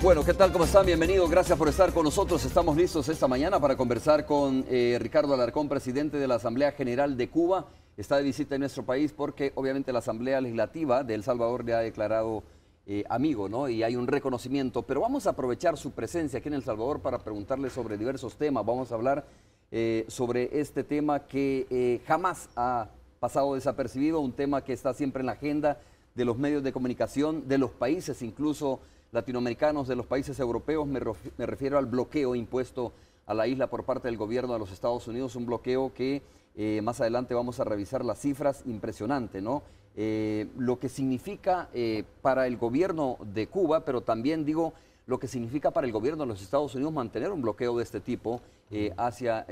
Bueno, ¿qué tal? ¿Cómo están? Bienvenidos. Gracias por estar con nosotros. Estamos listos esta mañana para conversar con Ricardo Alarcón, presidente de la Asamblea General de Cuba. Está de visita en nuestro país porque obviamente la Asamblea Legislativa de El Salvador le ha declarado amigo, ¿no? Y hay un reconocimiento. Pero vamos a aprovechar su presencia aquí en El Salvador para preguntarle sobre diversos temas. Vamos a hablar sobre este tema que jamás ha pasado desapercibido, un tema que está siempre en la agenda de los medios de comunicación, de los países incluso latinoamericanos, de los países europeos. Me refiero al bloqueo impuesto a la isla por parte del gobierno de los Estados Unidos, un bloqueo que más adelante vamos a revisar las cifras, impresionante, ¿no? Lo que significa para el gobierno de Cuba, pero también digo lo que significa para el gobierno de los Estados Unidos mantener un bloqueo de este tipo hacia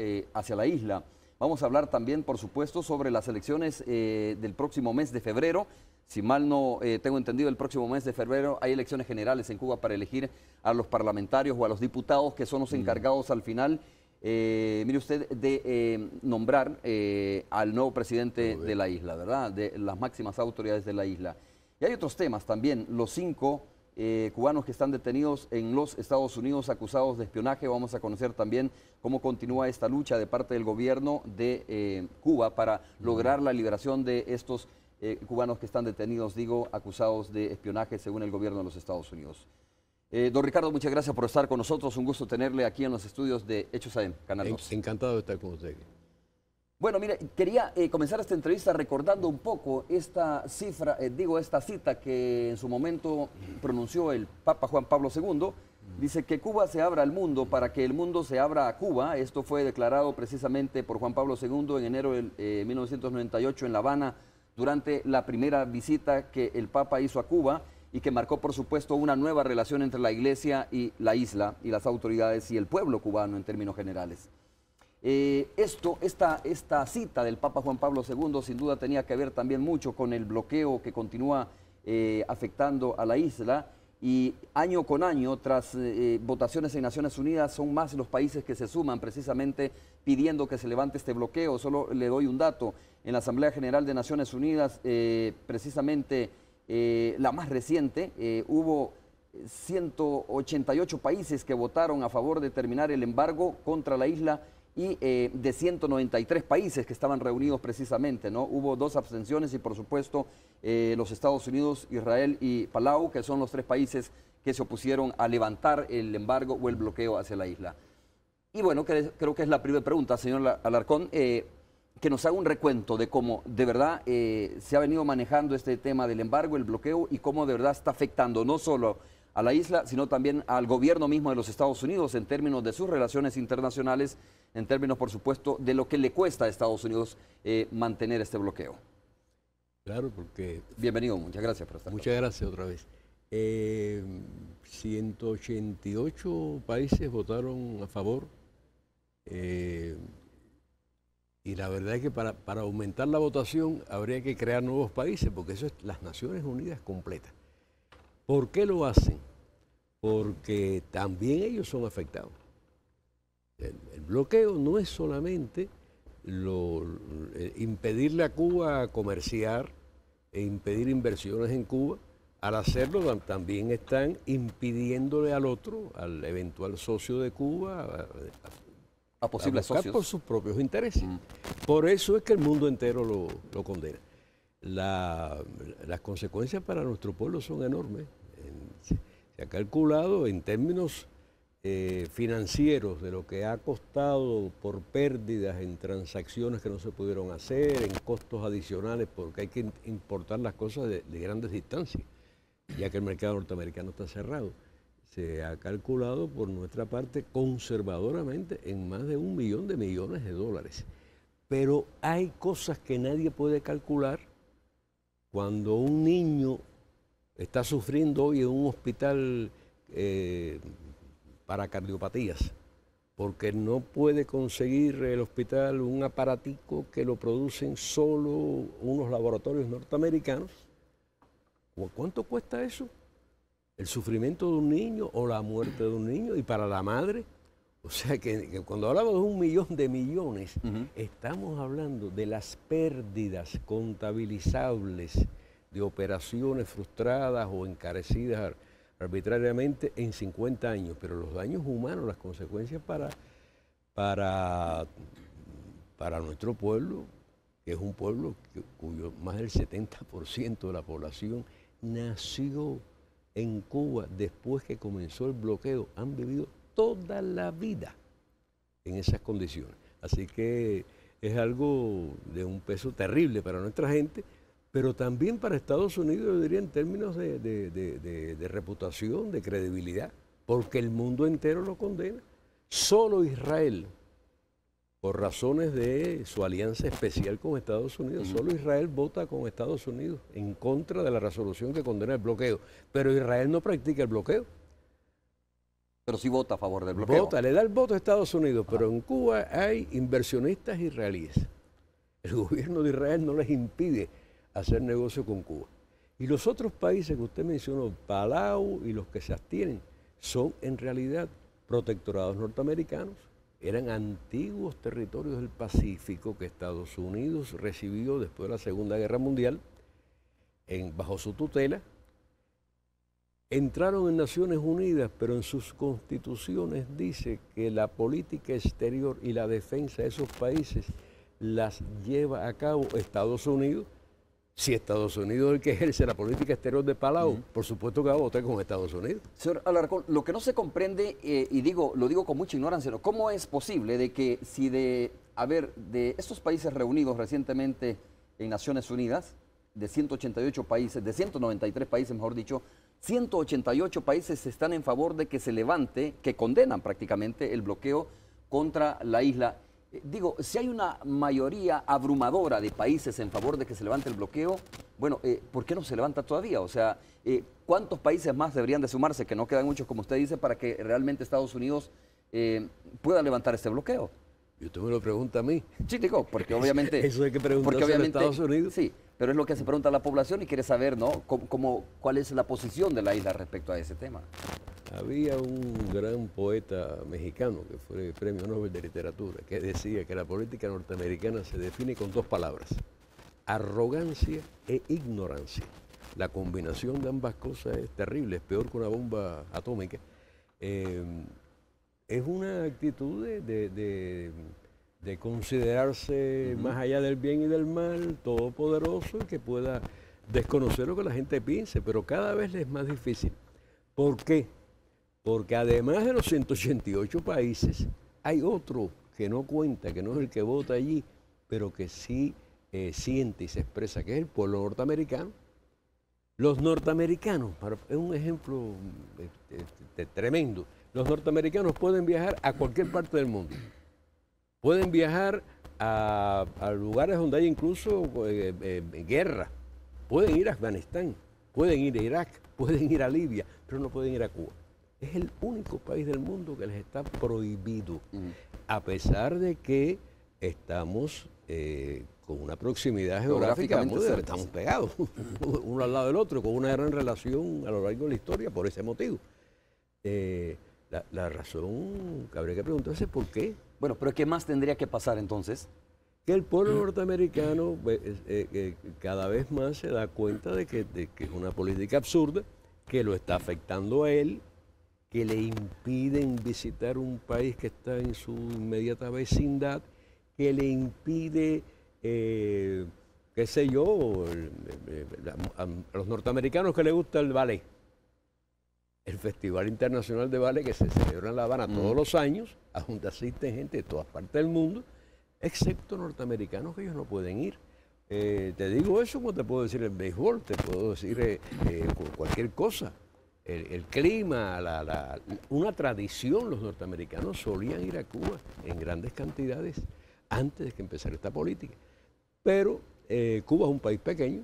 la isla. Vamos a hablar también, por supuesto, sobre las elecciones del próximo mes de febrero. Si mal no tengo entendido, el próximo mes de febrero hay elecciones generales en Cuba para elegir a los parlamentarios o a los diputados que son los encargados al final, mire usted, de nombrar al nuevo presidente de la isla, ¿verdad? De las máximas autoridades de la isla. Y hay otros temas también. Los 5 cubanos que están detenidos en los Estados Unidos acusados de espionaje. Vamos a conocer también cómo continúa esta lucha de parte del gobierno de Cuba para lograr la liberación de estos cubanos que están detenidos, digo, acusados de espionaje según el gobierno de los Estados Unidos. Don Ricardo, muchas gracias por estar con nosotros. Un gusto tenerle aquí en los estudios de Hechos AM, Canal 2. Encantado de estar con usted. Bueno, mire, quería comenzar esta entrevista recordando un poco esta cifra, esta cita que en su momento pronunció el Papa Juan Pablo II. Dice que Cuba se abra al mundo para que el mundo se abra a Cuba. Esto fue declarado precisamente por Juan Pablo II en enero de 1998 en La Habana, durante la primera visita que el Papa hizo a Cuba y que marcó, por supuesto, una nueva relación entre la Iglesia y la isla y las autoridades y el pueblo cubano en términos generales. Esta cita del Papa Juan Pablo II sin duda tenía que ver también mucho con el bloqueo que continúa afectando a la isla, y año con año, tras votaciones en Naciones Unidas, son más los países que se suman precisamente pidiendo que se levante este bloqueo. Solo le doy un dato: en la Asamblea General de Naciones Unidas, precisamente la más reciente, hubo 188 países que votaron a favor de terminar el embargo contra la isla, y de 193 países que estaban reunidos precisamente, ¿no? Hubo 2 abstenciones y, por supuesto, los Estados Unidos, Israel y Palau, que son los 3 países que se opusieron a levantar el embargo o el bloqueo hacia la isla. Y bueno, creo que es la primera pregunta, señor Alarcón, que nos haga un recuento de cómo de verdad se ha venido manejando este tema del embargo, el bloqueo, y cómo de verdad está afectando no solo a la isla, sino también al gobierno mismo de los Estados Unidos en términos de sus relaciones internacionales, en términos, por supuesto, de lo que le cuesta a Estados Unidos mantener este bloqueo. Claro, porque... Bienvenido, muchas gracias por estar. Muchas gracias otra vez. 188 países votaron a favor, y la verdad es que para aumentar la votación habría que crear nuevos países, porque eso es las Naciones Unidas completas. ¿Por qué lo hacen? Porque también ellos son afectados. El bloqueo no es solamente impedirle a Cuba comerciar e impedir inversiones en Cuba. Al hacerlo también están impidiéndole al otro, al eventual socio de Cuba, a posibles socios por sus propios intereses. Por eso es que el mundo entero lo condena. Las consecuencias para nuestro pueblo son enormes. Se ha calculado en términos financieros de lo que ha costado por pérdidas en transacciones que no se pudieron hacer, en costos adicionales porque hay que importar las cosas de grandes distancias, ya que el mercado norteamericano está cerrado. Se ha calculado por nuestra parte conservadoramente en más de $1 millón de millones de dólares. Pero hay cosas que nadie puede calcular. Cuando un niño está sufriendo hoy en un hospital para cardiopatías, porque no puede conseguir el hospital un aparatico que lo producen solo unos laboratorios norteamericanos, ¿cuánto cuesta eso? El sufrimiento de un niño o la muerte de un niño, y para la madre. O sea que cuando hablamos de $1 millón de millones, estamos hablando de las pérdidas contabilizables de operaciones frustradas o encarecidas arbitrariamente en 50 años, pero los daños humanos, las consecuencias para nuestro pueblo, que es un pueblo cuyo más del 70% de la población nació en Cuba después que comenzó el bloqueo, han vivido toda la vida en esas condiciones. Así que es algo de un peso terrible para nuestra gente, pero también para Estados Unidos, yo diría en términos de reputación, de credibilidad, porque el mundo entero lo condena. Solo Israel, por razones de su alianza especial con Estados Unidos, solo Israel vota con Estados Unidos en contra de la resolución que condena el bloqueo, pero Israel no practica el bloqueo. Pero sí vota a favor del bloqueo. Vota, le da el voto a Estados Unidos, pero en Cuba hay inversionistas israelíes. El gobierno de Israel no les impide hacer negocio con Cuba. Y los otros países que usted mencionó, Palau y los que se abstienen, son en realidad protectorados norteamericanos. Eran antiguos territorios del Pacífico que Estados Unidos recibió después de la Segunda Guerra Mundial bajo su tutela. Entraron en Naciones Unidas, pero en sus constituciones dice que la política exterior y la defensa de esos países las lleva a cabo Estados Unidos. Si Estados Unidos es el que ejerce la política exterior de Palau, por supuesto que va a votar con Estados Unidos. Señor Alarcón, lo que no se comprende, lo digo con mucha ignorancia, ¿no? ¿Cómo es posible de que si de estos países reunidos recientemente en Naciones Unidas, de 188 países, de 193 países, mejor dicho, 188 países están en favor de que se levante, que condenan prácticamente el bloqueo contra la isla? Digo, si hay una mayoría abrumadora de países en favor de que se levante el bloqueo, bueno, ¿por qué no se levanta todavía? O sea, ¿cuántos países más deberían de sumarse, que no quedan muchos, como usted dice, para que realmente Estados Unidos pueda levantar este bloqueo? Y usted me lo pregunta a mí. Sí, digo, porque obviamente... Eso hay que preguntarse a Estados Unidos. Sí, pero es lo que se pregunta a la población y quiere saber, ¿no? ¿Cuál es la posición de la isla respecto a ese tema? Había un gran poeta mexicano que fue Premio Nobel de Literatura que decía que la política norteamericana se define con dos palabras: arrogancia e ignorancia. La combinación de ambas cosas es terrible, es peor que una bomba atómica. Es una actitud de considerarse más allá del bien y del mal, todopoderoso, y que pueda desconocer lo que la gente piense, pero cada vez es más difícil. ¿Por qué? Porque además de los 188 países, hay otro que no cuenta, que no es el que vota allí, pero que sí siente y se expresa, que es el pueblo norteamericano. Los norteamericanos, es un ejemplo tremendo, los norteamericanos pueden viajar a cualquier parte del mundo. Pueden viajar a lugares donde hay incluso guerra. Pueden ir a Afganistán, pueden ir a Irak, pueden ir a Libia, pero no pueden ir a Cuba. Es el único país del mundo que les está prohibido, a pesar de que estamos con una proximidad geográfica muy cerca, estamos pegados uno al lado del otro, con una gran relación a lo largo de la historia por ese motivo. La razón que habría que preguntarse es por qué. Bueno, pero ¿qué más tendría que pasar entonces? Que el pueblo norteamericano cada vez más se da cuenta de que es una política absurda, que lo está afectando a él, que le impiden visitar un país que está en su inmediata vecindad, que le impide, qué sé yo, a los norteamericanos que les gusta el ballet, el Festival Internacional de Ballet que se celebra en La Habana todos los años, a donde asisten gente de todas partes del mundo, excepto norteamericanos, que ellos no pueden ir. Te digo eso como te puedo decir el béisbol, te puedo decir cualquier cosa. El clima, una tradición, los norteamericanos solían ir a Cuba en grandes cantidades antes de que empezara esta política. Pero Cuba es un país pequeño,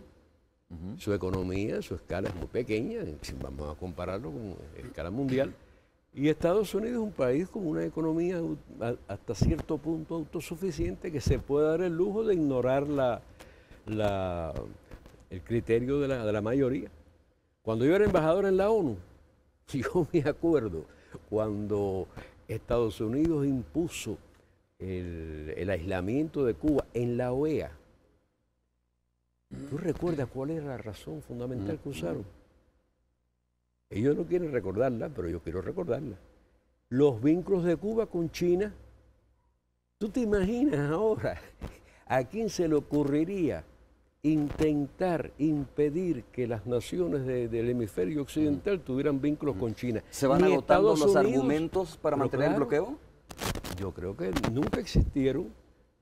su economía, su escala es muy pequeña, si vamos a compararlo con escala mundial. Y Estados Unidos es un país con una economía hasta cierto punto autosuficiente, que se puede dar el lujo de ignorar el criterio de la mayoría. Cuando yo era embajador en la ONU, yo me acuerdo cuando Estados Unidos impuso el aislamiento de Cuba en la OEA. ¿Tú recuerdas cuál era la razón fundamental que usaron? Ellos no quieren recordarla, pero yo quiero recordarla. Los vínculos de Cuba con China. ¿Tú te imaginas ahora a quién se le ocurriría intentar impedir que las naciones del hemisferio occidental tuvieran vínculos con China? ¿Se van agotando los argumentos para mantener el bloqueo? Yo creo que nunca existieron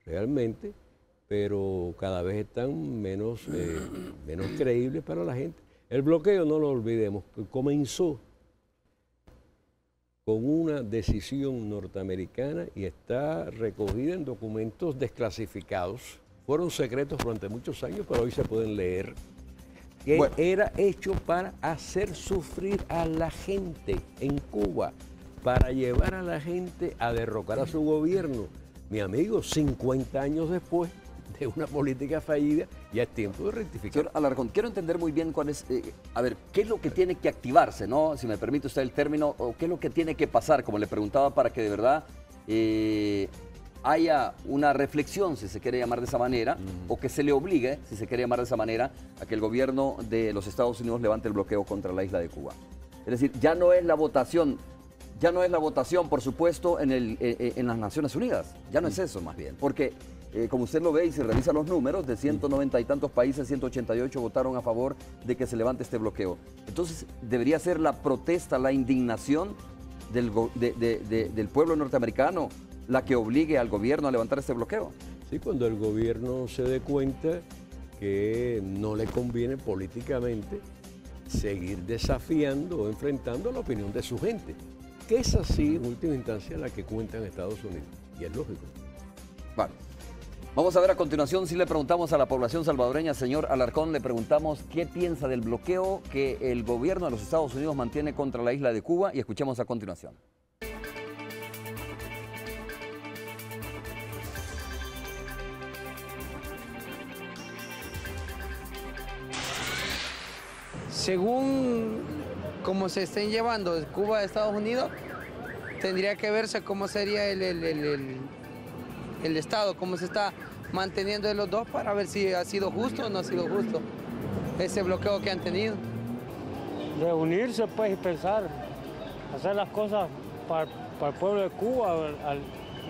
realmente, pero cada vez están menos creíbles para la gente. El bloqueo, no lo olvidemos, comenzó con una decisión norteamericana y está recogida en documentos desclasificados. Fueron secretos durante muchos años, pero hoy se pueden leer. Que era hecho para hacer sufrir a la gente en Cuba, para llevar a la gente a derrocar a su gobierno. Mi amigo, 50 años después de una política fallida, ya es tiempo de rectificar. Señor Alarcón, quiero entender muy bien cuál es, a ver, qué es lo que tiene que activarse, ¿no? Si me permite usted el término, o qué es lo que tiene que pasar, como le preguntaba, para que de verdad haya una reflexión, si se quiere llamar de esa manera, o que se le obligue, si se quiere llamar de esa manera, a que el gobierno de los Estados Unidos levante el bloqueo contra la isla de Cuba. Es decir, ya no es la votación, por supuesto, en las Naciones Unidas. Ya no es eso, más bien. Porque, como usted lo ve y se revisa los números, de 190 y tantos países, 188 votaron a favor de que se levante este bloqueo. Entonces, debería ser la protesta, la indignación del pueblo norteamericano la que obligue al gobierno a levantar este bloqueo. Sí, cuando el gobierno se dé cuenta que no le conviene políticamente seguir desafiando o enfrentando la opinión de su gente, que es así, en última instancia, la que cuenta en Estados Unidos, y es lógico. Vale. Vamos a ver a continuación si le preguntamos a la población salvadoreña, señor Alarcón, le preguntamos qué piensa del bloqueo que el gobierno de los Estados Unidos mantiene contra la isla de Cuba, y escuchemos a continuación. Según cómo se estén llevando de Cuba a Estados Unidos, tendría que verse cómo sería el Estado, cómo se está manteniendo de los dos para ver si ha sido justo o no ha sido justo ese bloqueo que han tenido. Reunirse pues y pensar, hacer las cosas para el pueblo de Cuba,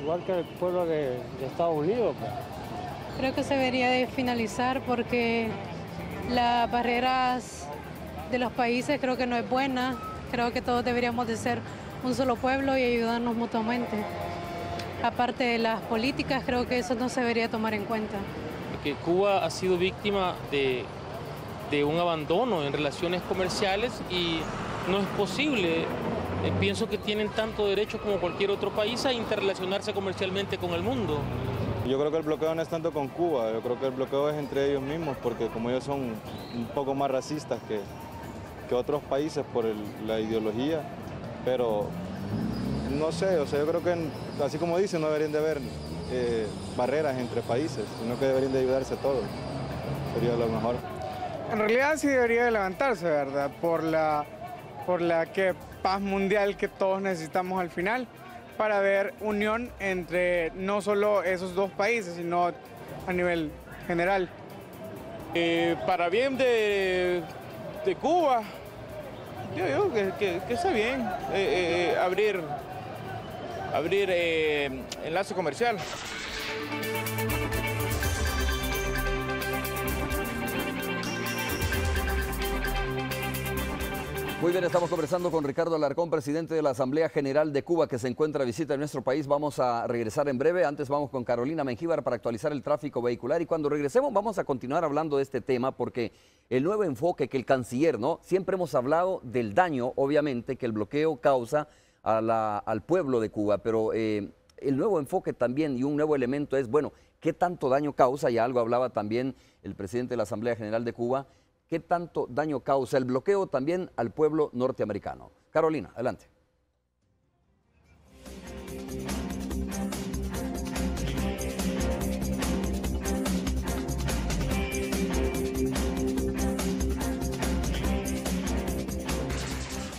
igual que el pueblo de Estados Unidos. Pues. Creo que se debería de finalizar porque las barreras de los países creo que no es buena. Creo que todos deberíamos de ser un solo pueblo y ayudarnos mutuamente. Aparte de las políticas, creo que eso no se debería tomar en cuenta. Que Cuba ha sido víctima de un abandono en relaciones comerciales y no es posible. Pienso que tienen tanto derecho como cualquier otro país a interrelacionarse comercialmente con el mundo. Yo creo que el bloqueo no es tanto con Cuba, yo creo que el bloqueo es entre ellos mismos, porque como ellos son un poco más racistas que otros países por la ideología, pero no sé, o sea, yo creo que así como dicen, no deberían de haber barreras entre países, sino que deberían de ayudarse todos, sería lo mejor. En realidad sí debería de levantarse, ¿verdad? Por la paz mundial que todos necesitamos al final, para ver unión entre no solo esos dos países, sino a nivel general. Para bien de Cuba, yo digo que está bien abrir enlace comercial. Muy bien, estamos conversando con Ricardo Alarcón, presidente de la Asamblea General de Cuba, que se encuentra a visita en nuestro país. Vamos a regresar en breve. Antes vamos con Carolina Mengíbar para actualizar el tráfico vehicular. Y cuando regresemos vamos a continuar hablando de este tema, porque el nuevo enfoque que el canciller, ¿no? Siempre hemos hablado del daño, obviamente, que el bloqueo causa al pueblo de Cuba, pero el nuevo enfoque también y un nuevo elemento es, bueno, ¿qué tanto daño causa? Y algo hablaba también el presidente de la Asamblea General de Cuba. ¿Qué tanto daño causa el bloqueo también al pueblo norteamericano? Carolina, adelante.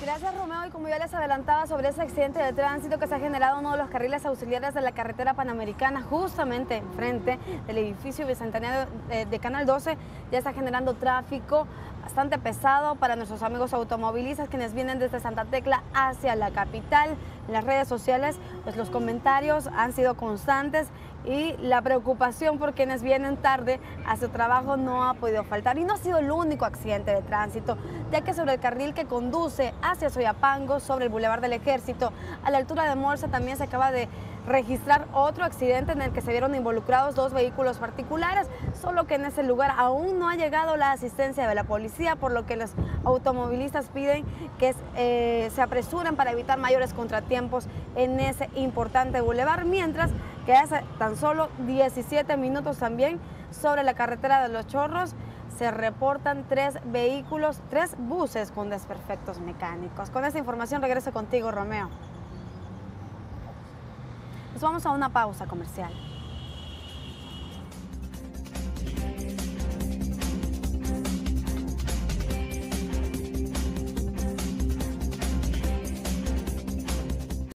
Gracias, Romeo, y como ya les adelantaba sobre ese accidente de tránsito que se ha generado en uno de los carriles auxiliares de la carretera panamericana, justamente enfrente del edificio bicentenario de Canal 12, ya está generando tráfico bastante pesado para nuestros amigos automovilistas quienes vienen desde Santa Tecla hacia la capital. En las redes sociales, pues los comentarios han sido constantes y la preocupación por quienes vienen tarde a su trabajo no ha podido faltar. Y no ha sido el único accidente de tránsito, ya que sobre el carril que conduce hacia Soyapango, sobre el Boulevard del Ejército, a la altura de Morsa, también se acaba de registrar otro accidente en el que se vieron involucrados 2 vehículos particulares, solo que en ese lugar aún no ha llegado la asistencia de la policía, por lo que los automovilistas piden que se apresuren para evitar mayores contratiempos en ese importante bulevar, mientras que hace tan solo 17 minutos también sobre la carretera de Los Chorros se reportan 3 vehículos, 3 buses con desperfectos mecánicos. Con esta información regreso contigo, Romeo. Nos vamos a una pausa comercial.